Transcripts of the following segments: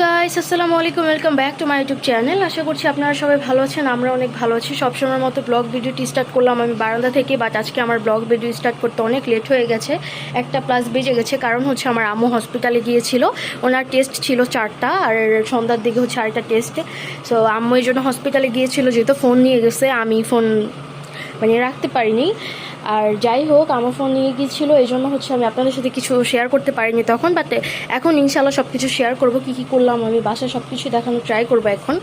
Guys, আসসালামু আলাইকুম। Welcome back to my YouTube channel. আশা করছি আপনারা সবাই ভালো আছেন। আমরা অনেক ভালো আছি। সবসময়ের মতো ব্লগ ভিডিওটি স্টার্ট করলাম আমি বারান্দা থেকে, বাট আজকে আমার ব্লগ ভিডিও স্টার্ট করতে অনেক লেট হয়ে গেছে। 1টা+ বেজে গেছে, কারণ হচ্ছে আমার আম্মু হসপিটালে গিয়েছিল। ওনার টেস্ট ছিল 4টা, আর সন্ধ্যার দিকে হচ্ছে আরেকটা টেস্ট। সো আম্মু এই জন্য হসপিটালে গিয়েছিল, যেহেতু ফোন নিয়ে গেছে, আমি ফোন রাখতে পারিনি। আর যাই হোক, আমার ফোন নিয়ে গিয়েছিলো, এই জন্য হচ্ছে আমি আপনাদের সাথে কিছু শেয়ার করতে পারিনি তখন। বাট এখন ইনশাল্লাহ সব কিছু শেয়ার করবো, কী কী করলাম আমি বাসায় সব কিছু দেখানো ট্রাই করবো এখন।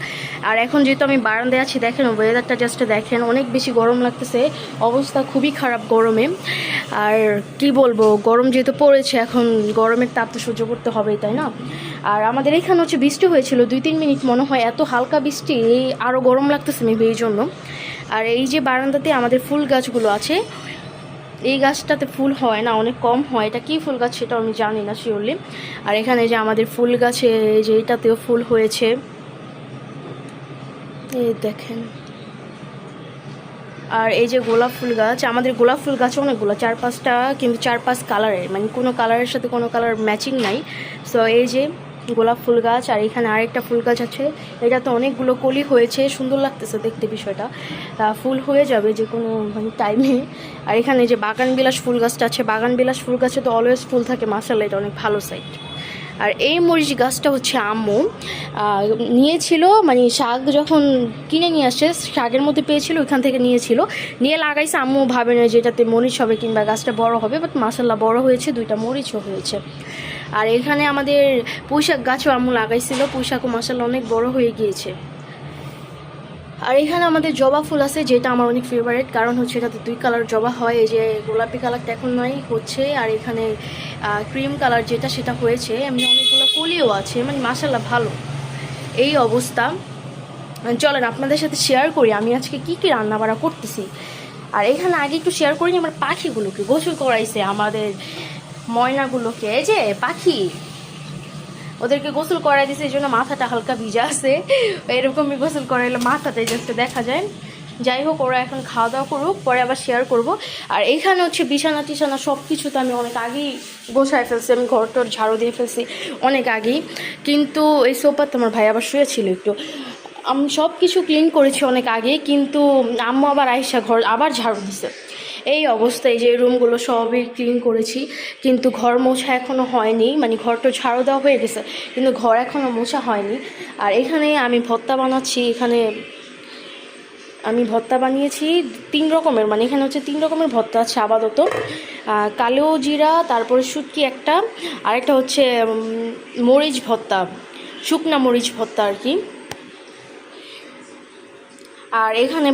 আর এখন যেহেতু আমি বারান্দায় আছি, দেখেন ওয়েদারটা জাস্ট দেখেন, অনেক বেশি গরম লাগতেছে, অবস্থা খুবই খারাপ গরমে। আর কি বলবো, গরম যেহেতু পড়েছে, এখন গরমের তাপ তো সহ্য করতে হবেই, তাই না? আর আমাদের এখানে হচ্ছে বৃষ্টি হয়েছিল 2-3 মিনিট মনে হয়, এত হালকা বৃষ্টি, আরও গরম লাগতেছে মেবি এই জন্য। আর এই যে বারান্দাতে আমাদের ফুল গাছগুলো আছে, এই গাছটাতে ফুল হয় না, অনেক কম হয়। এটা কী ফুল গাছ সেটা আমি জানি না শিওরলি। আর এখানে যে আমাদের ফুল গাছে, যে এটাতেও ফুল হয়েছে, এই দেখেন। আর এই যে গোলাপ ফুল গাছ, আমাদের গোলাপ ফুল গাছ অনেকগুলো, 4-5টা, কিন্তু 4-5 কালারের, কোনো কালারের সাথে কোনো কালার ম্যাচিং নাই। সো এই যে গোলাপ ফুল গাছ, আর এখানে আরেকটা ফুল গাছ আছে, এটা তো অনেকগুলো কলি হয়েছে, সুন্দর লাগতেছে দেখতে বিষয়টা। ফুল হয়ে যাবে যে কোনো টাইমে। আর এখানে যে বাগানবিলাস ফুল গাছটা আছে, বাগানবিলাস ফুল গাছে তো অলওয়েজ ফুল থাকে, মাশাআল্লাহ, এটা অনেক ভালো সাইট। আর এই মরিচ গাছটা হচ্ছে আম্মু নিয়েছিল, শাক যখন কিনে নিয়ে আসছে, শাকের মধ্যে পেয়েছিল, ওইখান থেকে নিয়ে লাগাইছে। আম্মু ভাবে না যে এটাতে মরিচ হবে কিংবা গাছটা বড় হবে, বাট মাশাআল্লাহ বড় হয়েছে, 2টা মরিচও হয়েছে। আর এখানে আমাদের পুঁইশাক গাছও আম্মু লাগাইছিল, পুঁইশাকও মাশাআল্লাহ অনেক বড় হয়ে গিয়েছে। আর এখানে আমাদের জবা ফুল আছে, যেটা আমার অনেক ফেভারিট, কারণ হচ্ছে এটাতে 2 কালার জবা হয়। এই যে গোলাপি কালারটা এখন নয় হচ্ছে, আর এখানে ক্রিম কালার যেটা সেটা হয়েছে। এমনি অনেকগুলো কলিও আছে, মাশাআল্লাহ ভালো এই অবস্থা। চলেন আপনাদের সাথে শেয়ার করি আমি আজকে কি কি রান্না বাড়া করতেছি। আর এখানে আগে একটু শেয়ার করি আমার পাখিগুলোকে গোসল করাইছে, আমাদের ময়নাগুলোকে। এই যে পাখি, ওদেরকে গোসল করাই দিছে, এই জন্য মাথাটা হালকা ভিজা আছে। এরকমই গোসল করাইলে মাথাটাই জাস্ট দেখা যায়। যাই হোক, ওরা এখন খাওয়া দাওয়া করুক, পরে আবার শেয়ার করব। আর এইখানে হচ্ছে বিছানা টিছানা সব কিছু তো আমি অনেক আগেই গোছায় ফেলছি, আমি ঘরটর ঝাড়ু দিয়ে ফেলছি অনেক আগেই। কিন্তু এই সোফাতে আমার ভাই আবার শুয়েছিল একটু, আমি সব কিছু ক্লিন করেছি অনেক আগে, কিন্তু আম্মু আবার আইসা ঘর আবার ঝাড়ু দিছে। এই অবস্থায় যে রুমগুলো সবই ক্লিন করেছি, কিন্তু ঘর মোছা এখনও হয়নি, ঘরটা ঝাড়ু দেওয়া হয়ে গেছে, কিন্তু ঘর এখনও মোছা হয়নি। আর এখানে আমি ভর্তা বানাচ্ছি, এখানে আমি ভর্তা বানিয়েছি 3 রকমের, এখানে হচ্ছে 3 রকমের ভর্তা আছে আপাতত। কালো জিরা, তারপরে শুটকি একটা, আরেকটা হচ্ছে মরিচ ভর্তা, শুকনা মরিচ ভর্তা আর কি। আর এখানে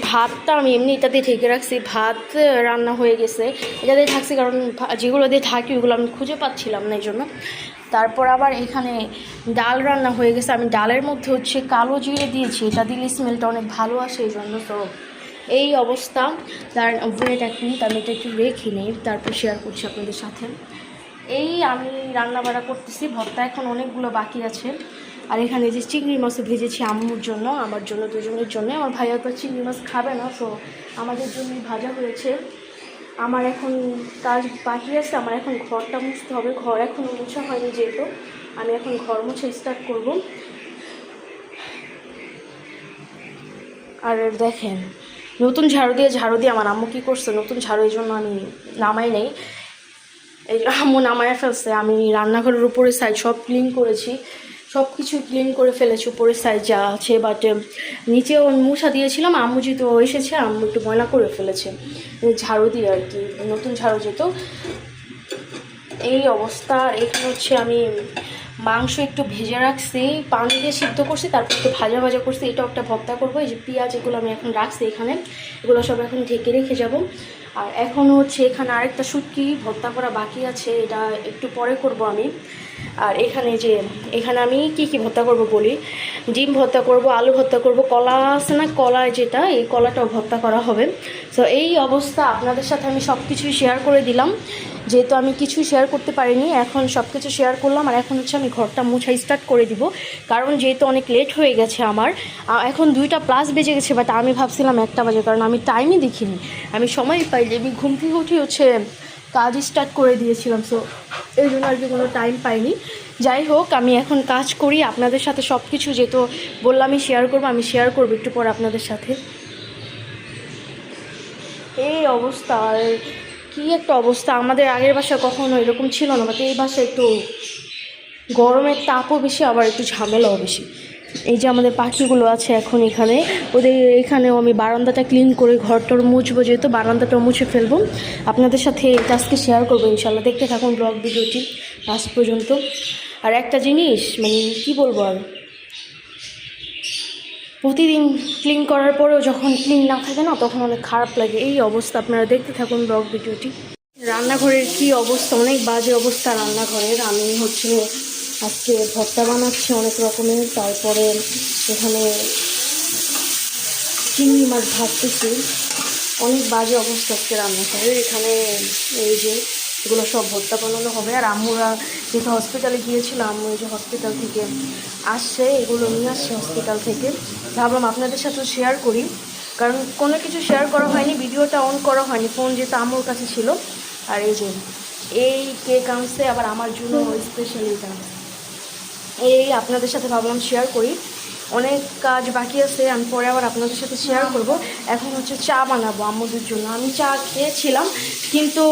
ভাতটা আমি এমনি এটা দিয়ে ঢেকে রাখছি, ভাত রান্না হয়ে গেছে, এটা দিয়ে থাকছি, কারণ যেগুলো দিয়ে থাকি ওগুলো আমি খুঁজে পাচ্ছিলাম না, এই জন্য। তারপর আবার এখানে ডাল রান্না হয়ে গেছে, আমি ডালের মধ্যে হচ্ছে কালো জিরে দিয়েছি, এটা দিলে স্মেলটা অনেক ভালো আসে, এই জন্য। তো এই অবস্থা। তার ওয়েট এক মিনিট, আমি এটা একটু রেখে নেই, তারপর শেয়ার করছি আপনাদের সাথে। এই আমি রান্না বাড়া করতেছি, ভর্তা এখন অনেকগুলো বাকি আছে। আর এখানে যে চিংড়ি মাছও ভেজেছি আম্মুর জন্য, আমার জন্য, দুজনের জন্য। আমার ভাইয়া তো চিংড়ি মাছ খাবে না, তো আমাদের জন্যই ভাজা হয়েছে। আমার এখন কাজ বাকি আছে, আমার এখন ঘরটা মুছতে হবে, ঘর এখনও মোছা হয়নি, যেহেতু আমি এখন ঘর মুছে স্টার্ট করব। আর দেখেন, নতুন ঝাড়ু দিয়ে আমার আম্মু কী করছে, নতুন ঝাড়ু, এই জন্য আমি নামাই নেই, এই আম্মু নামায় ফেলছে। আমি রান্নাঘরের উপরের সাইড সব ক্লিন করেছি, সব কিছু ক্লিন করে ফেলেছি, উপরের সাইড যা আছে, বাট নিচেও মুছা দিয়েছিলাম। আম্মু যেহেতু এসেছে, আম্মু একটু ময়লা করে ফেলেছে ঝাড়ু দিয়ে আর কি, নতুন ঝাড়ু যেত। এই অবস্থা। এখানে হচ্ছে আমি মাংস একটু ভেজে রাখছি, পানি দিয়ে সিদ্ধ করছি, তারপর একটু ভাজা ভাজা করছি, এটাও একটা ভর্তা করবো। এই যে পেঁয়াজ, এগুলো আমি এখন রাখছি এখানে, এগুলো সব এখন ঢেকে রেখে যাব। আর এখনও হচ্ছে এখানে আরেকটা শুটকি ভর্তা করা বাকি আছে, এটা একটু পরে করব আমি। আর এখানে আমি কি ভর্তা করব বলি, ডিম ভর্তা করব, আলু ভর্তা করব, কলা আছে না, কলা যেটা, এই কলাটাও ভর্তা করা হবে। সো এই অবস্থা, আপনাদের সাথে আমি সব কিছুই শেয়ার করে দিলাম, যেহেতু আমি কিছুই শেয়ার করতে পারিনি, এখন সব কিছু শেয়ার করলাম। আর এখন হচ্ছে আমি ঘরটা মোছা স্টার্ট করে দিব, কারণ যেহেতু অনেক লেট হয়ে গেছে আমার, এখন 2টা+ বেজে গেছে, বাট আমি ভাবছিলাম 1টা বাজে, কারণ আমি টাইমই দেখিনি, আমি সময় পাইনি, আমি ঘুম থেকে উঠে হচ্ছে কাজ স্টার্ট করে দিয়েছিলাম। সো এই জন্য আর কি কোনো টাইম পাইনি। যাই হোক, আমি এখন কাজ করি, আপনাদের সাথে সব কিছু যেহেতু বললাম আমি শেয়ার করবো একটু পর আপনাদের সাথে। এই অবস্থা, আর কী একটা অবস্থা, আমাদের আগের বাসায় কখনো এরকম ছিল না, বাট এই বাসায় একটু গরমের তাপও বেশি, আবার একটু ঝামেলাও বেশি। এই যে আমাদের পাখিগুলো আছে এখন এখানে, ওদের এখানেও আমি বারান্দাটা ক্লিন করে ঘরটার মুছবো, যেহেতু বারান্দাটাও মুছে ফেলবো। আপনাদের সাথে এটা আজকে শেয়ার করবো ইনশাল্লাহ, দেখতে থাকুন ব্লগ ভিডিওটি লাস্ট পর্যন্ত। আর একটা জিনিস মানে কি বলবো, আর প্রতিদিন ক্লিন করার পরেও যখন ক্লিন না থাকে না, তখন অনেক খারাপ লাগে। এই অবস্থা, আপনারা দেখতে থাকুন ব্লগ ভিডিওটি। রান্নাঘরের কি অবস্থা, অনেক বাজে অবস্থা রান্নাঘরের। আমি হচ্ছে আজকে ভর্তা বানাচ্ছি অনেক রকমের, তারপরে এখানে চিংড়ি মাছ ভাজতেছি। অনেক বাজে অবস্থা আজকে রান্নাঘরের। এখানে এই যে এগুলো সব ভর্তা বানানো হবে। আর আম্মুরা যেহেতু হসপিটালে গিয়েছিল, আম্মু এই যে হসপিটাল থেকে আসছে, এগুলো নিয়ে আসছে হসপিটাল থেকে। ভাবলাম আপনাদের সাথেও শেয়ার করি, কারণ কোনো কিছু শেয়ার করা হয়নি, ভিডিওটা অন করা হয়নি, ফোন যেহেতু আম্মুর কাছে ছিল। আর এই যে এই কেক আনছে আবার আমার জন্য স্পেশালি এটা আনছে, এই আপনাদের সাথে ভাবলাম শেয়ার করি। অনেক কাজ বাকি আছে, আমি পরে আবার আপনাদের সাথে শেয়ার করব। এখন হচ্ছে চা বানাবো আম্মুদের জন্য। আমি চা খেয়েছিলাম, কিন্তু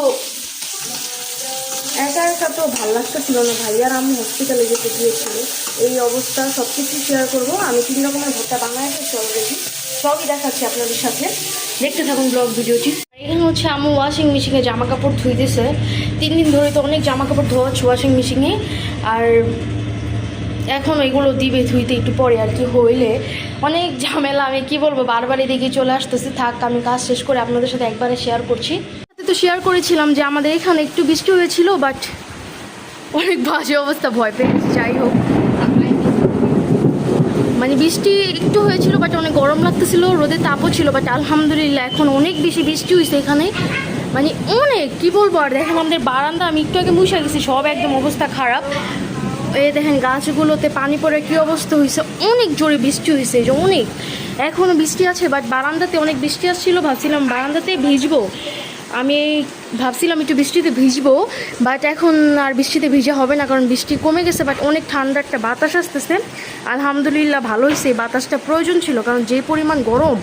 একা একা তো ভালো লাগতেছিল না, ভাই আর আম্মু হসপিটালে যেতে গিয়েছিল। এই অবস্থা, সব কিছু শেয়ার করবো। আমি 3 রকমের ভর্তা বানায় এসেছি অলরেডি, সবই দেখাচ্ছি আপনাদের সাথে, দেখতে থাকুন ব্লগ ভিডিওটি। এখানে হচ্ছে আম্মু ওয়াশিং মেশিনে জামা কাপড় ধুইতেছে। 3 দিন ধরে তো অনেক জামা কাপড় ধোয়াচ্ছে ওয়াশিং মেশিনে, আর এখন এগুলো দিবে ধুইতে একটু পরে আর কি। হইলে অনেক ঝামেলা, আমি কি বলবো, বারবার এদিকে চলে আসতেছি। থাক, আমি কাজ শেষ করে আপনাদের সাথে একবারে শেয়ার করছি। তো শেয়ার করেছিলাম যে আমাদের এখানে একটু বৃষ্টি হয়েছিল, বাট অনেক বাজে অবস্থা, ভয় পেয়েছি। যাই হোক, মানে বৃষ্টি একটু হয়েছিল, বাট অনেক গরম লাগতেছিল, রোদের তাপও ছিল, বাট আলহামদুলিল্লাহ এখন অনেক বেশি বৃষ্টি হয়েছে এখানে, মানে অনেক কি বলবো। আর দেখেন আমাদের বারান্দা, আমি একটু আগে মুছে গেছি, সব একদম অবস্থা খারাপ। এই দেখেন গাছগুলোতে পানি পড়ে কী অবস্থা হয়েছে, অনেক জোরে বৃষ্টি হয়েছে, যে অনেক। এখনও বৃষ্টি আছে, বাট বারান্দাতে অনেক বৃষ্টি আসছিলো, ভাবছিলাম বারান্দাতে ভিজবো, আমি ভাবছিলাম একটু বৃষ্টিতে ভিজবো, বাট এখন আর বৃষ্টিতে ভিজা হবে না, কারণ বৃষ্টি কমে গেছে। বাট অনেক ঠান্ডা একটা বাতাস আসতেছে, আলহামদুলিল্লাহ ভালো হয়েছে। বাতাসটা প্রয়োজন ছিল, কারণ যে পরিমাণ গরম,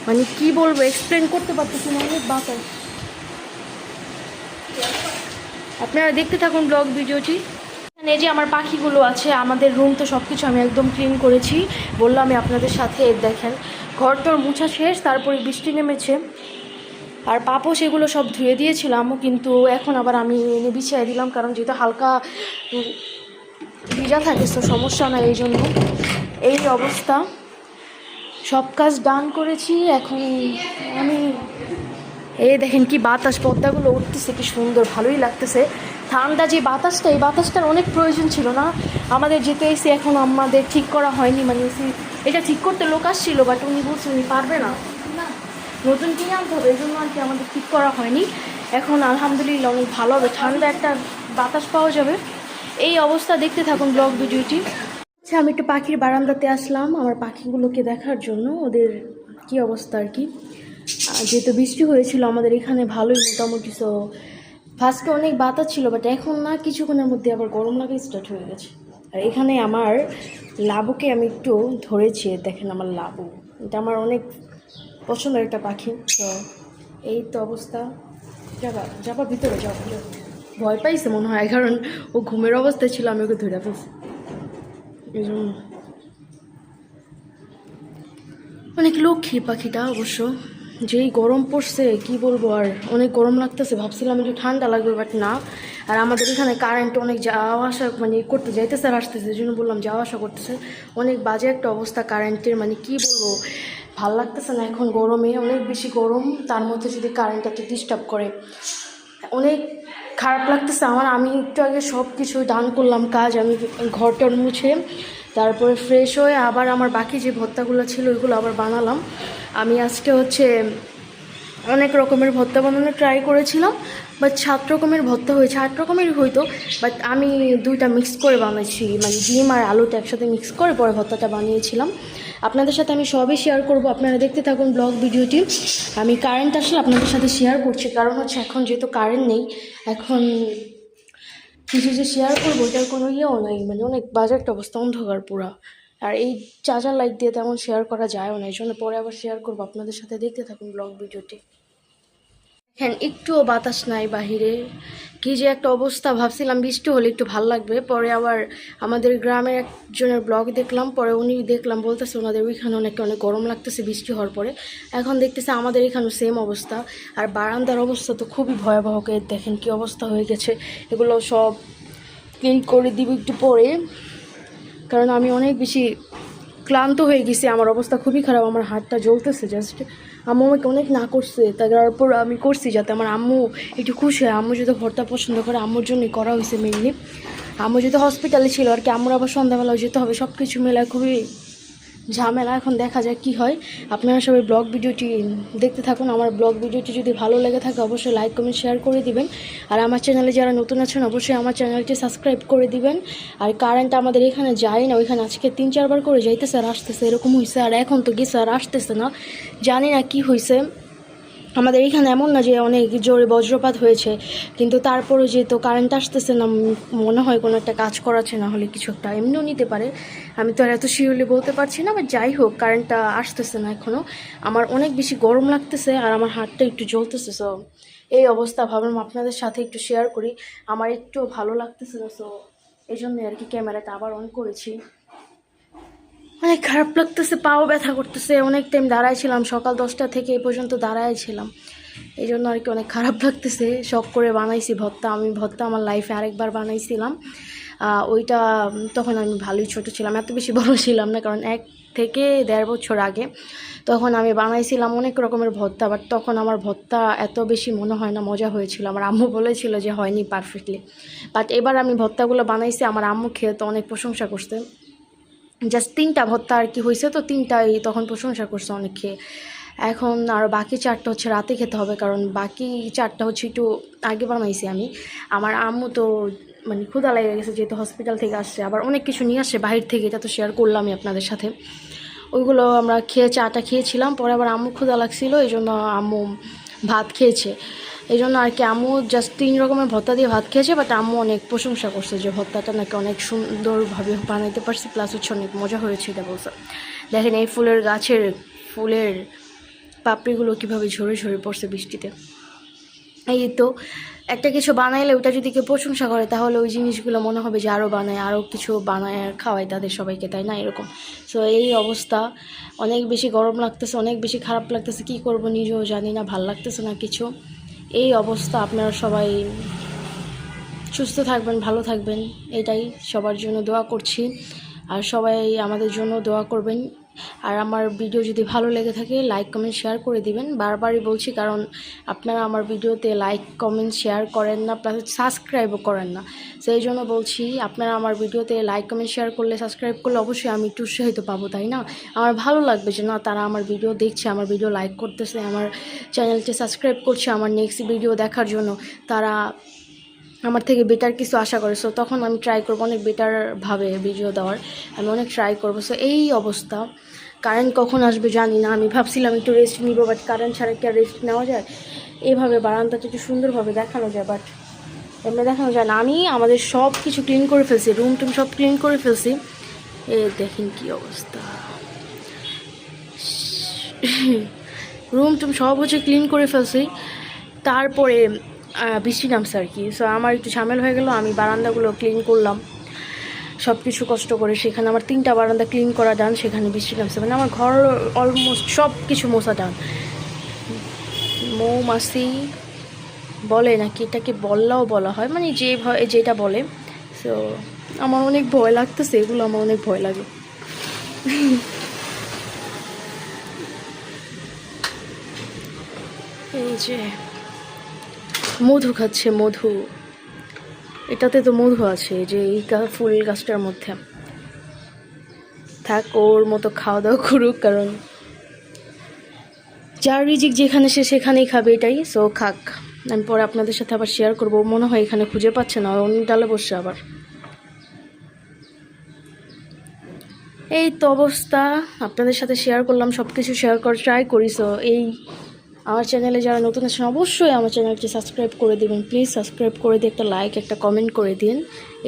মানে কি বলবো, এক্সপ্লেন করতে পারতেছি না, অনেক বাতাস। আপনারা দেখতে থাকুন ব্লগ ভিডিওটি। এই যে আমার পাখিগুলো আছে, আমাদের রুম তো সব কিছু আমি একদম ক্লিন করেছি, বললাম আমি আপনাদের সাথে। দেখেন ঘর তোর মুছা শেষ, তারপরে বৃষ্টি নেমেছে, আর পাপও সেগুলো সব ধুয়ে দিয়েছিলাম, কিন্তু এখন আবার আমি এনে বিছিয়ে দিলাম, কারণ যেহেতু হালকা ভিজা থাকে তো সমস্যা না, এই জন্য। এই অবস্থা, সব কাজ ডান করেছি। এখন আমি এই দেখেন কি বাতাস, পর্দাগুলো উঠতেছে কি সুন্দর, ভালোই লাগতেছে। ঠান্ডা যে বাতাসটা, এই বাতাসটার অনেক প্রয়োজন ছিল না আমাদের, যেতে এসে এখন আমাদের ঠিক করা হয়নি, মানে এটা ঠিক করতে লোক আসছিল, বাট উনি বলছেন উনি পারবে না, নতুন কিনে আনতে হবে, এই জন্য আর কি আমাদের ঠিক করা হয়নি। এখন আলহামদুলিল্লাহ অনেক ভালো হবে, ঠান্ডা একটা বাতাস পাওয়া যাবে। এই অবস্থা, দেখতে থাকুন ব্লগ ভিডিওটি। আচ্ছা, আমি একটু পাখির বারান্দাতে আসলাম আমার পাখিগুলোকে দেখার জন্য, ওদের কি অবস্থা আর কি। যেহেতু বৃষ্টি হয়েছিল আমাদের এখানে ভালোই মোটামুটি, সো ফার্স্টে অনেক বাতাস ছিল, বাট এখন না, কিছুক্ষণের মধ্যে আবার গরম লাগা স্টার্ট হয়ে গেছে। আর এখানে আমার লাবুকে আমি একটু ধরেছি, দেখেন আমার লাবু, এটা আমার অনেক পছন্দের একটা পাখি। তো এই তো অবস্থা, যাবা ভিতরে যাও, ভয় পাইছে মনে হয়, কারণ ও ঘুমের অবস্থায় ছিল, আমি ওকে ধরে ফেলছি, এই জন্য। অনেক লক্ষ্মী পাখিটা অবশ্য, যেই গরম পড়ছে কি বলবো, আর অনেক গরম লাগতেছে, ভাবছিলাম একটু ঠান্ডা লাগবে, বাট না। আর আমাদের এখানে কারেন্ট অনেক যাওয়া আসা মানে করতে যাইতেছে আর আসতেছে, এই জন্য বললাম যাওয়া আসা করতেছে। অনেক বাজে একটা অবস্থা কারেন্টের, মানে কি বলবো, ভাল লাগতেছে না এখন গরমে, অনেক বেশি গরম, তার মধ্যে যদি কারেন্ট এত ডিস্টার্ব করে, অনেক খারাপ লাগতেছে আমার। আমি একটু আগে সব কিছু ডান করলাম কাজ, আমি ঘরটার মুছে তারপরে ফ্রেশ হয়ে আবার আমার বাকি যে ভর্তাগুলো ছিল ওইগুলো আবার বানালাম। আমি আজকে হচ্ছে অনেক রকমের ভর্তা বানানোর ট্রাই করেছিলাম, বাট 7 রকমের ভর্তা হয়েছে, 8 রকমেরই হইতো, বাট আমি 2টা মিক্স করে বানাইছি, মানে ডিম আর আলুটা একসাথে মিক্স করে পরে ভর্তাটা বানিয়েছিলাম। আপনাদের সাথে আমি সবই শেয়ার করব, আপনারা দেখতে থাকুন ব্লগ ভিডিওটি। আমি কারেন্ট আসলে আপনাদের সাথে শেয়ার করছি, কারণ হচ্ছে এখন যেহেতু কারেন্ট নেই, এখন কিছু যে শেয়ার করবো এটার কোনো ইয়েও নাই, মানে অনেক বাজে একটা অবস্থা, অন্ধকার পুরা। আর এই চার্জার লাইট দিয়ে তেমন শেয়ার করা যায়ও না, এই জন্য পরে আবার শেয়ার করবো, আপনাদের সাথে দেখতে থাকুন ব্লগ ভিডিওটি। হ্যাঁ, একটুও বাতাস নাই বাহিরে, কি যে একটা অবস্থা। ভাবছিলাম বৃষ্টি হলে একটু ভালো লাগবে, পরে আবার আমাদের গ্রামের একজনের ব্লগ দেখলাম, পরে উনি দেখলাম বলতেছে ওনাদের ওইখানে অনেক গরম লাগতেছে বৃষ্টি হওয়ার পরে। এখন দেখতেছে আমাদের এখানেও সেম অবস্থা। আর বারান্দার অবস্থা তো খুবই ভয়াবহ, দেখেন কি অবস্থা হয়ে গেছে। এগুলো সব ক্লিন করে দিব একটু পরে, কারণ আমি অনেক বেশি ক্লান্ত হয়ে গেছি, আমার অবস্থা খুবই খারাপ, আমার হাতটা জ্বলতেছে জাস্ট। আম্মু আমাকে অনেক না করছে, তারপর আমি করছি যাতে আমার আম্মু একটু খুশি হয়। আম্মু যদি ভর্তা পছন্দ করে, আম্মুর জন্যই করা হয়েছে মেনলি। আম্মু যেহেতু হসপিটালে ছিল আর কি, আম্মুর আবার সন্ধ্যাবেলাও যেতে হবে, সব কিছু মেলায় খুবই ঝামেলা। এখন দেখা যায় কি হয়। আপনারা সবাই ব্লগ ভিডিওটি দেখতে থাকুন। আমার ব্লগ ভিডিওটি যদি ভালো লেগে থাকে অবশ্যই লাইক কমেন্ট শেয়ার করে দিবেন। আর আমার চ্যানেলে যারা নতুন আছেন অবশ্যই আমার চ্যানেলটি সাবস্ক্রাইব করে দিবেন। আর কারেন্ট আমাদের এখানে যায় না, ওইখানে আজকে 3-4 বার করে যাইতেছে আর আসতেছে, এরকম হয়েছে। আর এখন তো গেছে আর আসতেছে না, জানি না কি হয়েছে। আমাদের এখানে এমন না যে অনেক জোরে বজ্রপাত হয়েছে, কিন্তু তারপরে যেহেতু কারেন্ট আসতেছে না, মনে হয় কোনো একটা কাজ করাচ্ছে, না হলে কিছু একটা এমনিও নিতে পারে। আমি তো আর এত শিওরলি বলতে পারছি না, বাট যাই হোক কারেন্টটা আসতেছে না এখনও। আমার অনেক বেশি গরম লাগতেছে আর আমার হাতটা একটু জ্বলতেছে। সো এই অবস্থা, ভাবলাম আপনাদের সাথে একটু শেয়ার করি। আমার একটু ভালো লাগতেছে না, সো এই জন্যই আর কি ক্যামেরাটা আবার অন করেছি। অনেক খারাপ লাগতেছে, পাও ব্যথা করতেছে, অনেক টাইম দাঁড়াইছিলাম, সকাল 10টা থেকে এই পর্যন্ত দাঁড়াইছিলাম, এই জন্য আর কি অনেক খারাপ লাগতেছে। শখ করে বানাইছি ভর্তা, আমি ভর্তা আমার লাইফে আরেকবার বানাইছিলাম। ওইটা তখন আমি ভালোই ছোট ছিলাম, এত বেশি বড় ছিলাম না, কারণ 1 থেকে 1.5 বছর আগে তখন আমি বানাইছিলাম অনেক রকমের ভর্তা। বাট তখন আমার ভর্তা এত বেশি মনে হয় না মজা হয়েছিল, আমার আম্মু বলেছিল যে হয়নি পারফেক্টলি। বাট এবার আমি ভর্তাগুলো বানাইছি, আমার আম্মু খেয়ে তো অনেক প্রশংসা করছে। জাস্ট 3টা ভর্তা আর কি হয়েছে, তো 3টাই তখন প্রশংসা করছে অনেক খেয়ে। এখন আর বাকি 4টা হচ্ছে রাতে খেতে হবে, কারণ বাকি 4টা হচ্ছে একটু আগে বানাইছি আমি। আমার আম্মু তো মানে ক্ষুধা লেগে গেছে, যেহেতু হসপিটাল থেকে আসছে, আবার অনেক কিছু নিয়ে আসছে বাহির থেকে, এটা তো শেয়ার করলামই আপনাদের সাথে। ওইগুলো আমরা খেয়ে চাটা খেয়েছিলাম, পরে আবার আম্মু ক্ষুধা লাগছিল, এই জন্য আম্মু ভাত খেয়েছে। এই জন্য আর কি আম্মু জাস্ট 3 রকমের ভর্তা দিয়ে ভাত খেয়েছে, বাট আম্মু অনেক প্রশংসা করছে যে ভর্তাটা নাকি অনেক সুন্দরভাবে বানাইতে পারছি, প্লাস হচ্ছে অনেক মজা হয়েছে এটা বলছে। দেখেন এই ফুলের গাছের ফুলের পাপড়িগুলো কীভাবে ঝরে ঝরে পড়ছে বৃষ্টিতে। এই তো একটা কিছু বানাইলে ওটা যদি কেউ প্রশংসা করে, তাহলে ওই জিনিসগুলো মনে হবে যে আরও বানায়, আরও কিছু বানায় আর খাওয়ায় তাদের সবাইকে, তাই না? এরকম। সো এই অবস্থা, অনেক বেশি গরম লাগতেছে, অনেক বেশি খারাপ লাগতেছে, কী করবো নিজেও জানি না, ভাল লাগতেছে না কিছু। এই অবস্থা। আপনারা সবাই সুস্থ থাকবেন, ভালো থাকবেন, এটাই সবার জন্য দোয়া করছি। আর সবাই আমাদের জন্য দোয়া করবেন। আর আমার ভিডিও যদি ভালো লেগে থাকে লাইক কমেন্ট শেয়ার করে দিবেন। বারবারই বলছি, কারণ আপনারা আমার ভিডিওতে লাইক কমেন্ট শেয়ার করেন না, প্লাস সাবস্ক্রাইবও করেন না। সেই জন্য বলছি, আপনারা আমার ভিডিওতে লাইক কমেন্ট শেয়ার করলে, সাবস্ক্রাইব করলে অবশ্যই আমি একটু উৎসাহিত পাবো, তাই না? আমার ভালো লাগবে যে না, তারা আমার ভিডিও দেখছে, আমার ভিডিও লাইক করতেছে, আমার চ্যানেলটি সাবস্ক্রাইব করছে আমার নেক্সট ভিডিও দেখার জন্য। তারা আমার থেকে বেটার কিছু আশা করে। সো তখন আমি ট্রাই করবো অনেক বেটারভাবে ভিডিও দেওয়ার, আমি অনেক ট্রাই করবো। সো এই অবস্থা। কারেন্ট কখন আসবে জানি না, আমি ভাবছিলাম একটু রেস্ট নিব, বাট কারেন্ট ছাড়া কি আর রেস্ট নেওয়া যায়? এইভাবে বারান্দাটা একটু সুন্দরভাবে দেখানো যায়, বাট এমনি দেখানো যায় না। আমি আমাদের সব কিছু ক্লিন করে ফেলছি, রুম টুম সব ক্লিন করে ফেলছি। দেখেন কি অবস্থা, রুম টুম সব হচ্ছে ক্লিন করে ফেলছি। তারপরে বৃষ্টি নামছে আর কি। সো আমার একটু ঝামেলা হয়ে গেল, আমি বারান্দাগুলো ক্লিন করলাম সব কিছু কষ্ট করে। সেখানে আমার 3টা বারান্দা ক্লিন করা ডান, সেখানে বৃষ্টি নামছে, মানে আমার ঘর অলমোস্ট সব কিছু মোছা ডান। মৌমাছি বলে নাকি, এটাকে বললাও বলা হয়, মানে যেটা বলে। সো আমার অনেক ভয় লাগতেছে, এগুলো আমার অনেক ভয় লাগে। এই যে মধু খাচ্ছে, মধু, এটাতে তো মধু আছে, যে এই ফুল গাছটার মধ্যে। থাক, ওর মতো খাওয়া দাওয়া করুক, কারণ যার রিজিক যেখানে সে সেখানেই খাবে, এটাই। সো খাক, আমি পরে আপনাদের সাথে আবার শেয়ার করবো। মনে হয় এখানে খুঁজে পাচ্ছে না, অন্য ডালে বসছে আবার। এই তো অবস্থা, আপনাদের সাথে শেয়ার করলাম, সব কিছু শেয়ার করার ট্রাই করি। সো এই আমার চ্যানেলে যারা নতুন আছেন অবশ্যই আমার চ্যানেলটি সাবস্ক্রাইব করে দেবেন, প্লিজ সাবস্ক্রাইব করে দিয়ে একটা লাইক একটা কমেন্ট করে দিন।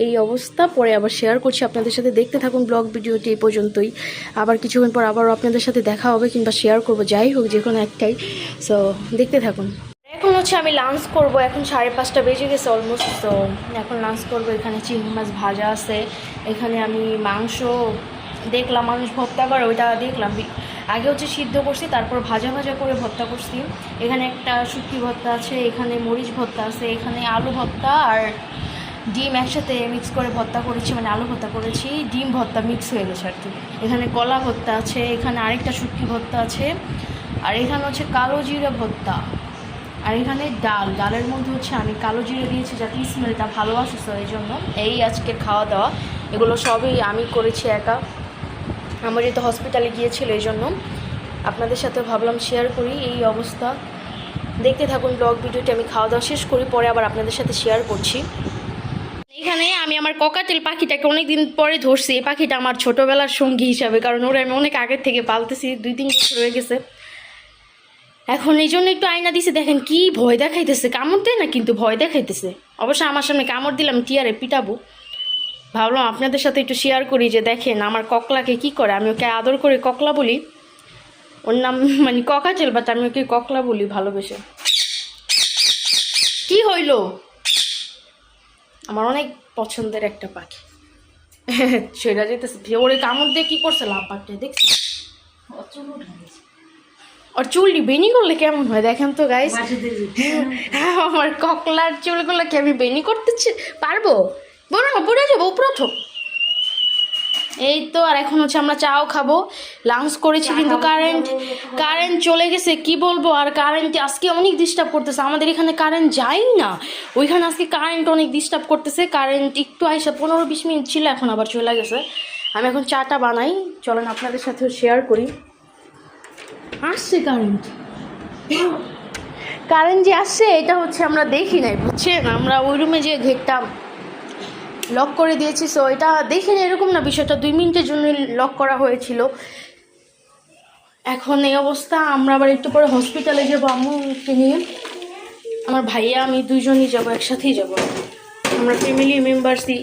এই অবস্থা পরে আবার শেয়ার করছি আপনাদের সাথে, দেখতে থাকুন ব্লগ ভিডিওটি এই পর্যন্তই। আবার কিছুক্ষণ পর আবারও আপনাদের সাথে দেখা হবে কিংবা শেয়ার করব, যাই হোক যে কোনো একটাই। সো দেখতে থাকুন। এখন হচ্ছে আমি লাঞ্চ করব, এখন 5:30 বেজে গেছে অলমোস্ট। তো এখন লাঞ্চ করব। এখানে চিংড়ি মাছ ভাজা আছে, এখানে আমি মাংস দেখলাম মানুষ ভর্তা করে, ওইটা দেখলাম আগে হচ্ছে সিদ্ধ করছি, তারপর ভাজা ভাজা করে ভর্তা করছি। এখানে একটা শুটকি ভর্তা আছে, এখানে মরিচ ভর্তা আছে, এখানে আলু ভর্তা আর ডিম একসাথে মিক্স করে ভর্তা করেছি, মানে আলু ভর্তা করেছি, ডিম ভর্তা মিক্স হয়ে গেছে আর কি। এখানে কলা ভর্তা আছে, এখানে আরেকটা শুটকি ভর্তা আছে, আর এখানে হচ্ছে কালো জিরা ভর্তা, আর এখানে ডালের মধ্যে হচ্ছে আমি কালো জিরে দিয়েছি যাতে স্মেলটা ভালো আসে, তো এই জন্য এই আজকের খাওয়া দাওয়া এগুলো সবই আমি করেছি একা। আমার যেহেতু হসপিটালে গিয়েছিল এই জন্য আপনাদের সাথে ভাবলাম শেয়ার করি। এই অবস্থা দেখতে থাকুন ব্লগ ভিডিওটি, আমি খাওয়া দাওয়া শেষ করি পরে আবার আপনাদের সাথে শেয়ার করছি। এখানে আমি আমার ককাটেল পাখিটাকে অনেকদিন পরে ধরছি। এই পাখিটা আমার ছোটোবেলার সঙ্গী হিসাবে, কারণ ওরা আমি অনেক আগের থেকে পালতেছি, 2-3 বছর হয়ে গেছে। এখন এই জন্য একটু আয়না দিছে, দেখেন কি ভয় দেখাইতেছে, কামড় দেয় না কিন্তু ভয় দেখাইতেছে। অবশ্য আমার সামনে কামড় দিলাম টিয়ারে পিটাবো, ভাবলাম আপনাদের সাথে একটু শেয়ার করি যে দেখেন আমার ককলাকে কি করে। আমি ওকে আদর করে ককলা বলি, ওর নাম মানে ককাটেল, বাট আমি ওকে ককলা বলি ভালোবেসে। কি হইল, আমার অনেক পছন্দের একটা পাখি সেটা যেতেছে, ওরে কামড় দিয়ে কি করছে লাভ পাখি দেখছি। আর চুলটি বেনি করলে কেমন হয় দেখেন তো গাইস। আমার ককলার চুলগুলো কি আমি বেনি করতে পারবো? বলো না, পড়ে যাবো উপরে ওঠো। এই তো, আর এখন হচ্ছে আমরা চাও খাবো, লাঞ্চ করেছি কিন্তু কারেন্ট চলে গেছে, কি বলবো। আর কারেন্ট আজকে অনেক ডিস্টার্ব করতেছে, আমাদের এখানে কারেন্ট যাই না, ওইখানে আজকে কারেন্ট অনেক ডিস্টার্ব করতেছে। কারেন্ট একটু আইসা 15-20 মিনিট ছিল, এখন আবার চলে গেছে। আমি এখন চাটা বানাই, চলেন আপনাদের সাথেও শেয়ার করি। আসছে কারেন্ট যে আসছে এটা হচ্ছে আমরা দেখি নাই, বুঝছেন, আমরা ওই রুমে যে ঘেরটা লক করে দিয়েছি, সো এটা দেখিনি এরকম না, বিষয়টা 2 মিনিটের জন্য লক করা হয়েছিল। এখন এই অবস্থা, আমরা আবার একটু পরে হসপিটালে যাবো আম্মুকে নিয়ে। আমার ভাইয়া আমি 2জনই যাবো, একসাথেই যাব। আমরা ফ্যামিলি মেম্বার্সই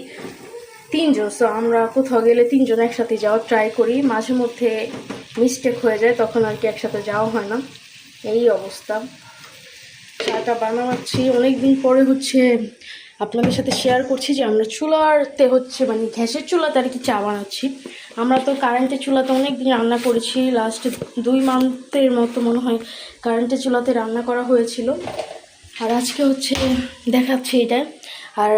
3 জন, সো আমরা কোথাও গেলে 3 জন একসাথে যাওয়ার ট্রাই করি। মাঝে মধ্যে মিস্টেক হয়ে যায়, তখন আর কি একসাথে যাওয়া হয় না। এই অবস্থা, চাটা বানাচ্ছি অনেক দিন পরে, হচ্ছে আপনাদের সাথে শেয়ার করছি যে আমরা চুলাতে হচ্ছে মানে গ্যাসের চুলাতে আর কি চা বানাচ্ছি। আমরা তো কারেন্টের চুলাতে অনেক দিন রান্না করেছি, লাস্ট 2 মান্থের মতো মনে হয় কারেন্টের চুলাতে রান্না করা হয়েছিল। আর আজকে হচ্ছে দেখাচ্ছি এটা। আর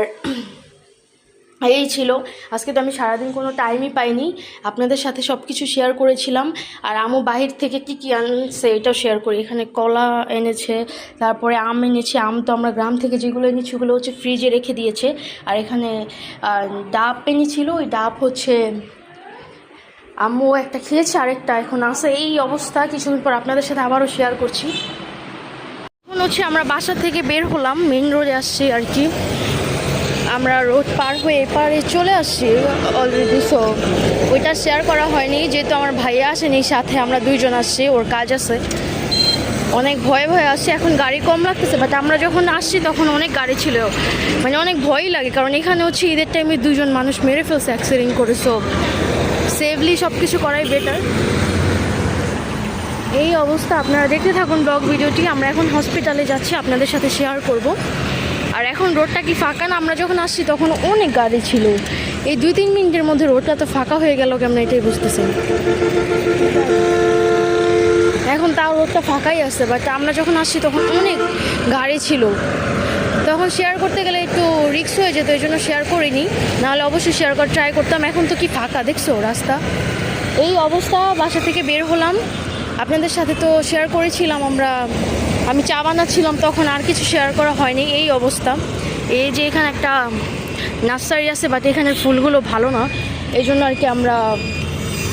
এই ছিল আজকে, তো আমি সারাদিন কোনো টাইমই পাইনি, আপনাদের সাথে সব কিছু শেয়ার করেছিলাম। আর আম্মু বাহির থেকে কি আনছে এটাও শেয়ার করি। এখানে কলা এনেছে, তারপরে আম এনেছে। আম তো আমরা গ্রাম থেকে যেগুলো এনেছি ওগুলো হচ্ছে ফ্রিজে রেখে দিয়েছে। আর এখানে ডাব এনেছিল, ওই ডাব হচ্ছে আম্মু একটা খেয়েছে, আরেকটা এখন আছে। এই অবস্থা, কিছুদিন পর আপনাদের সাথে আবারও শেয়ার করছি। এখন হচ্ছে আমরা বাসা থেকে বের হলাম, মেইন রোডে আসছি আর কি। আমরা রোড পার হয়ে এপারে চলে আসছি অলরেডি, সো ওইটা শেয়ার করা হয়নি যেহেতু আমার ভাইয়া আসেনি সাথে, আমরা 2 জন আসছি, ওর কাজ আছে। অনেক ভয়ে আসছি, এখন গাড়ি কম লাগতেছে, বাট আমরা যখন আসছি তখন অনেক গাড়ি ছিল, মানে অনেক ভয়ই লাগে, কারণ এখানে হচ্ছে ঈদের টাইমে 2 জন মানুষ মেরে ফেলছে অ্যাক্সিডেন্ট করে, সো সেফলি সব কিছু করাই বেটার। এই অবস্থা, আপনারা দেখতে থাকুন ব্লগ ভিডিওটি। আমরা এখন হসপিটালে যাচ্ছি, আপনাদের সাথে শেয়ার করব। আর এখন রোডটা কি ফাঁকা না, আমরা যখন আসছি তখন অনেক গাড়ি ছিল। এই 2-3 মিনিটের মধ্যে রোডটা তো ফাঁকা হয়ে গেল কেমন, এটাই বুঝতেছি। এখন তাও রোডটা ফাঁকাই আছে, বাট আমরা যখন আসছি তখন অনেক গাড়ি ছিল, তখন শেয়ার করতে গেলে একটু রিস্ক হয়ে যেত, এই জন্য শেয়ার করিনি, নাহলে অবশ্যই শেয়ার করার ট্রাই করতাম। এখন তো কি ফাঁকা দেখছো রাস্তা। এই অবস্থা, বাসা থেকে বের হলাম, আপনাদের সাথে তো শেয়ার করেছিলাম আমি চা বানাচ্ছিলাম, তখন আর কিছু শেয়ার করা হয়নি। এই অবস্থা, এই যে এখানে একটা নার্সারি আছে, বাট এখানের ফুলগুলো ভালো না, এই জন্য আর কি আমরা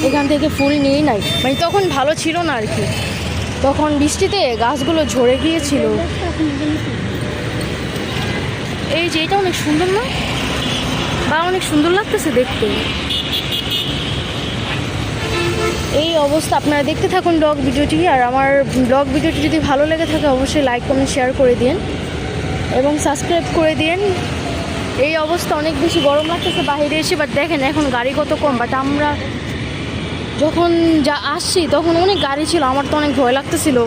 এখান থেকে ফুল নিয়েই নাই, মানে তখন ভালো ছিল না আর কি, তখন বৃষ্টিতে গাছগুলো ঝরে গিয়েছিল। এই যে এটা অনেক সুন্দর না, বা অনেক সুন্দর লাগতেছে দেখতে। এই অবস্থা। আপনারা দেখতে থাকুন ব্লগ ভিডিওটি, আর আমার ব্লগ ভিডিওটি যদি ভালো লেগে থাকে অবশ্যই লাইক কমেন্ট শেয়ার করে দিন এবং সাবস্ক্রাইব করে দিন। এই অবস্থা, অনেক বেশি গরম লাগতেছে বাইরে এসে, বাট দেখেন এখন গাড়ি কত কম। বাট আমরা যখন আসছি তখন অনেক গাড়ি ছিল, আমার তো অনেক ভয় লাগতেছিল।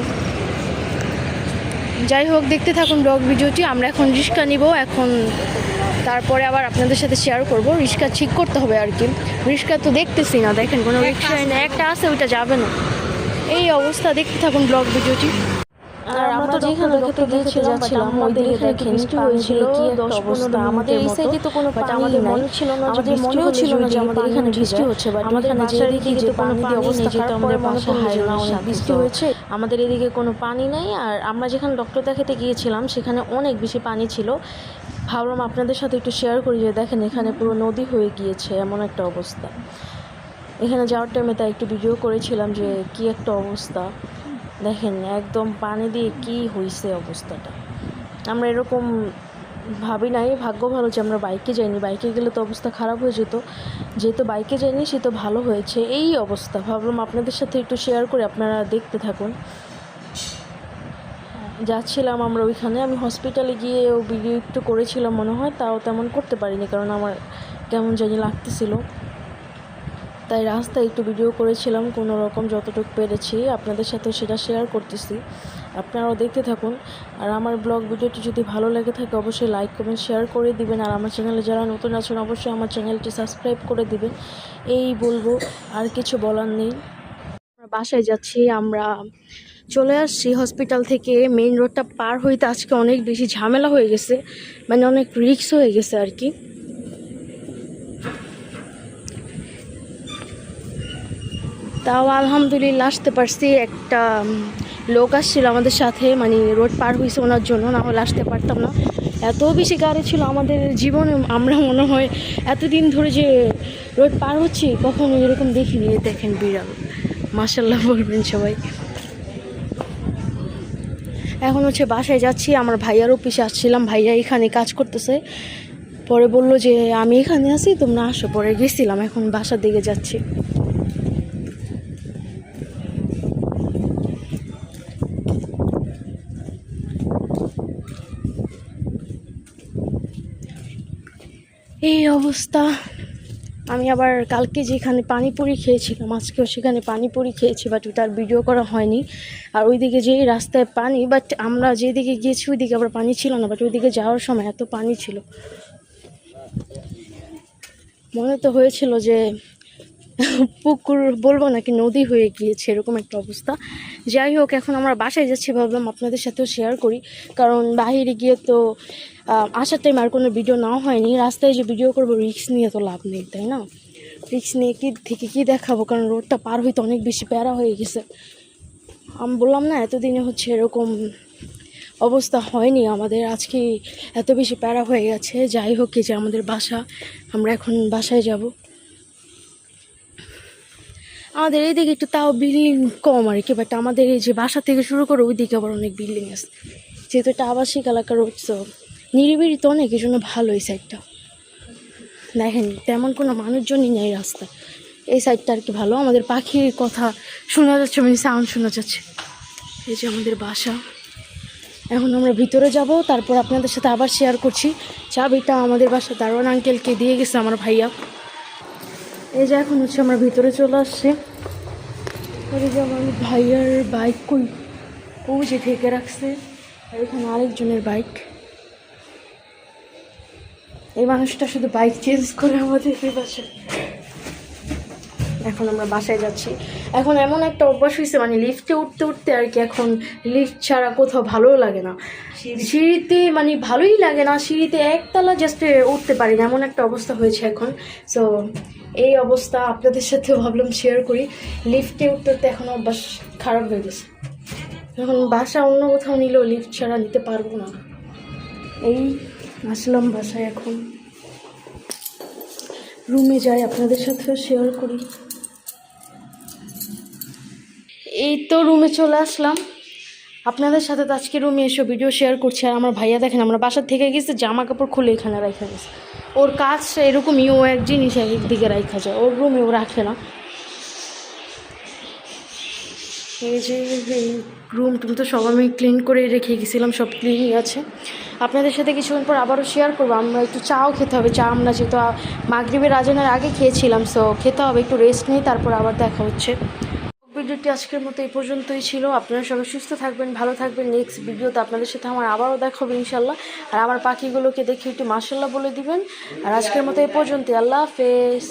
যাই হোক, দেখতে থাকুন ব্লগ ভিডিওটি। আমরা এখন রিক্সা নিব, এখন তারপরে আবার আপনাদের সাথে শেয়ার করব। রিক্সা ঠিক করতে হবে আর কি, রিক্সা তো দেখতেছি না, দেখেন কোনো রিক্সা একটা আছে, ওইটা যাবে না। এই অবস্থা, দেখতে থাকুন ব্লগ ভিডিওটি। আর আমরা তো যেখানে ডক্টর যাচ্ছিলাম ওইদিকে দেখেন বৃষ্টি হয়েছিল, কি একটা অবস্থা। আমাদের এই সাইডে তো কোনো পানি আমাদের মনে ছিল না, আমাদের মনেও ছিল না যে আমাদের এখানে বৃষ্টি হচ্ছে, বাট এখানে যে এদিকে যে কোনো পানি অবস্থা খারাপ, পরে বাসা হায় না অনেক বৃষ্টি হয়েছে, আমাদের এদিকে কোনো পানি নাই। আর আমরা যেখানে ডক্টর দেখাতে গিয়েছিলাম সেখানে অনেক বেশি পানি ছিল। ভাবলাম আপনাদের সাথে একটু শেয়ার করি যে দেখেন এখানে পুরো নদী হয়ে গিয়েছে, এমন একটা অবস্থা। এখানে যাওয়ার টাইমে তাই একটু ভিডিও করেছিলাম যে কি একটা অবস্থা, দেখেন একদম পানি দিয়ে কি হয়েছে অবস্থাটা। আমরা এরকম ভাবি নাই, ভাগ্য ভালো যে আমরা বাইকে যাইনি, বাইকে গেলে তো অবস্থা খারাপ হয়ে যেত। যেহেতু বাইকে যাইনি সে তো ভালো হয়েছে। এই অবস্থা, ভাবলাম আপনাদের সাথে একটু শেয়ার করে, আপনারা দেখতে থাকুন। যাচ্ছিলাম আমরা ওইখানে, আমি হসপিটালে গিয়ে ভিডিও একটু করেছিলাম মনে হয়, তাও তেমন করতে পারিনি কারণ আমার কেমন জানি লাগতেছিল, তাই রাস্তায় একটু ভিডিও করেছিলাম কোনো রকম যতটুকু পেরেছি, আপনাদের সাথে সেটা শেয়ার করতেছি। আপনারাও দেখতে থাকুন। আর আমার ব্লগ ভিডিওটি যদি ভালো লেগে থাকে অবশ্যই লাইক কমেন্ট শেয়ার করে দিবেন। আর আমার চ্যানেলে যারা নতুন আছেন অবশ্যই আমার চ্যানেলটি সাবস্ক্রাইব করে দিবেন। এই বলবো, আর কিছু বলার নেই। আমরা বাসায় যাচ্ছি, আমরা চলে আসছি হসপিটাল থেকে। মেইন রোডটা পার হইতে আজকে অনেক বেশি ঝামেলা হয়ে গেছে, মানে অনেক রিস্ক হয়ে গেছে আর কি। তাও আলহামদুলিল্লাহ আসতে পারছি। একটা লোক আসছিল আমাদের সাথে, মানে রোড পার হয়েছে ওনার জন্য, না হলে আসতে পারতাম না। এত বেশি গাড়ি ছিল আমাদের জীবনে, আমরা মনে হয় এতদিন ধরে যে রোড পার হচ্ছি কখনো এরকম দেখিনি। দেখেন বিড়াল, মাশাল্লাহ বলবেন সবাই। এখন হচ্ছে বাসায় যাচ্ছি, আমার ভাইয়ার অফিসে আসছিলাম, ভাইয়া এখানে কাজ করতেছে। পরে বললো যে আমি এখানে আছি তোমরা আসো, পরে গেছিলাম, এখন বাসার দিকে যাচ্ছি। এই অবস্থা। আমি আবার কালকে যেখানে পানিপুরি খেয়েছিলাম আজকেও সেখানে পানিপুরি খেয়েছি, বাট ওটার ভিডিও করা হয়নি। আর ওইদিকে যে রাস্তায় পানি, বাট আমরা যেদিকে গিয়েছি ওইদিকে আবার পানি ছিল না, বাট ওইদিকে যাওয়ার সময় এত পানি ছিল, মনে তো হয়েছিল যে পুকুর বলবো নাকি নদী হয়ে গিয়েছে, এরকম একটা অবস্থা। যাই হোক, এখন আমরা বাসায় যাচ্ছি, ভাবলাম আপনাদের সাথেও শেয়ার করি, কারণ বাইরে গিয়ে তো আসার টাইম আর কোনো ভিডিও নাও হয়নি। রাস্তায় যে ভিডিও করবো রিস্ক নিয়ে তো লাভ নেই, তাই না? রিস্ক নিয়ে কি দেখাবো, কারণ রোডটা পার হইতে অনেক বেশি প্যারা হয়ে গেছে। আমি বললাম না এতদিনে হচ্ছে এরকম অবস্থা হয়নি আমাদের, আজকে এত বেশি প্যারা হয়ে গেছে। যাই হোক, এই যে আমাদের বাসা, আমরা এখন বাসায় যাব। আমাদের এইদিকে একটু তাও বিল্ডিং কম আর কি, বাট আমাদের এই যে বাসা থেকে শুরু করে ওইদিকে আবার অনেক বিল্ডিং আছে, যেহেতু একটা আবাসিক এলাকার উৎসব, নিরিবিলি তো অনেক, এই জন্য ভালো এই সাইডটা। দেখেন তেমন কোনো মানুষজনই নেই রাস্তায়, এই সাইডটা আর কি ভালো। আমাদের পাখির কথা শোনা যাচ্ছে, মানে সাউন্ড শোনা যাচ্ছে। এই যে আমাদের বাসা, এখন আমরা ভিতরে যাব, তারপর আপনাদের সাথে আবার শেয়ার করছি। চাবিটা আমাদের বাসা দারোয়ান আঙ্কেলকে দিয়ে গেছে আমার ভাইয়া। এই যে এখন হচ্ছে আমরা ভিতরে চলে আসছি। ওই যে আমার ভাইয়ার বাইক কই, ও যে ঢেকে রাখছে, আর এখানে আরেকজনের বাইক। এই মানুষটা শুধু বাইক চেঞ্জ করে আমাদের এই বাসায়। এখন আমরা বাসায় যাচ্ছি। এখন এমন একটা অভ্যাস হয়েছে, মানে লিফটে উঠতে উঠতে আর কি, এখন লিফট ছাড়া কোথাও ভালোও লাগে না। সিঁড়িতে মানে ভালোই লাগে না, সিঁড়িতে একতলা জাস্ট উঠতে পারি না, এমন একটা অবস্থা হয়েছে এখন। সো এই অবস্থা আপনাদের সাথেও ভাবলাম শেয়ার করি। লিফটে উঠতে উঠতে এখন অভ্যাস খারাপ হয়ে গেছে, এখন বাসা অন্য কোথাও নিলেও লিফট ছাড়া নিতে পারবো না। এই আসলাম বাসায়, এখন রুমে যাই, আপনাদের সাথেও শেয়ার করি। এই তো রুমে চলে আসলাম, আপনাদের সাথে তো আজকে রুমে এসে ভিডিও শেয়ার করছি। আর আমার ভাইয়া দেখেন, আমরা বাসার থেকে গেছে জামা কাপড় খুলে এখানে রাখা গেছে। ওর কাজটা এরকমই, ও এক জিনিস একদিকে রাখা যায়, ওর রুমে ও রাখে না। এই যে এই রুম টুম তো সব আমি ক্লিন করে রেখে গেছিলাম, সব ক্লিনই আছে। আপনাদের সাথে কিছুক্ষণ পর আবারও শেয়ার করবো। আমরা একটু চাও খেতে হবে, চা আমরা যেহেতু মাগরিবের আজানের আগে খেয়েছিলাম, সো খেতে হবে, একটু রেস্ট নিই, তারপর আবার দেখা হচ্ছে। ভিডিওটি আজকের মতো এই পর্যন্তই ছিল। আপনারা সবাই সুস্থ থাকবেন, ভালো থাকবেন। নেক্সট ভিডিওতে আপনাদের সাথে আমার আবারও দেখা হবে ইনশাল্লাহ। আর আমার পাখিগুলোকে দেখে একটু মাশাল্লাহ বলে দিবেন। আর আজকের মতো এই পর্যন্তই, আল্লাহ হাফেজ।